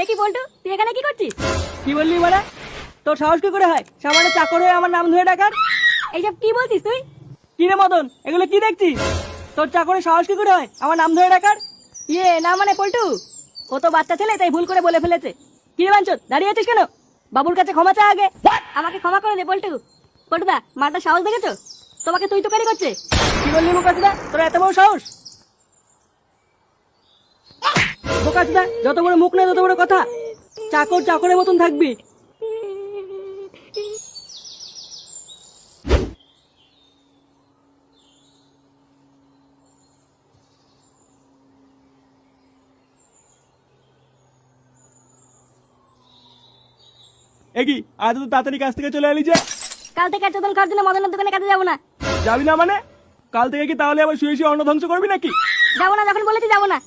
এ কি বলটু, তুই এখানে কি করছিস? কি বললি মানে? তোর সাহস কি করে হয় সামান্য চাকর হয়ে আমার নাম ধরে ডাকার? এইসব কি বলছিস তুই? কি রে মদন, এগুলো কি দেখছিস? তোর চাকরের সাহস কি করে হয় আমার নাম ধরে ডাকার? না মানে পল্টু, ও তো বাচ্চা ছেলে, তাই ভুল করে বলে ফেলেছে। কি রে বাঞ্চত, দাঁড়িয়ে আছিস কেন? বাবুর কাছে ক্ষমা চা আগে। আমাকে ক্ষমা করে দে পল্টু। পল্টুদা, মারটা সাহস দেখেছো? তোমাকে তুই তো কারি করছে। কি বললি বোকাচুদা, তোর এত বড় সাহস? বোকাচুদা, যত বড় মুখ না তত বড় কথা। চাকর চাকরের মতন থাকবি। একি আজ তো তাড়াতাড়ি কাছ থেকে চলে এলি যে। কাল থেকে আর চোদন খাওয়ার জন্য মদনের দোকানে কাজে যাবো না। যাবি না মানে? কাল থেকে কি তাহলে আবার শুয়ে শুয়ে অন্ন ধ্বংস করবি নাকি? যাবো না, যখন বলেছি যাবো না।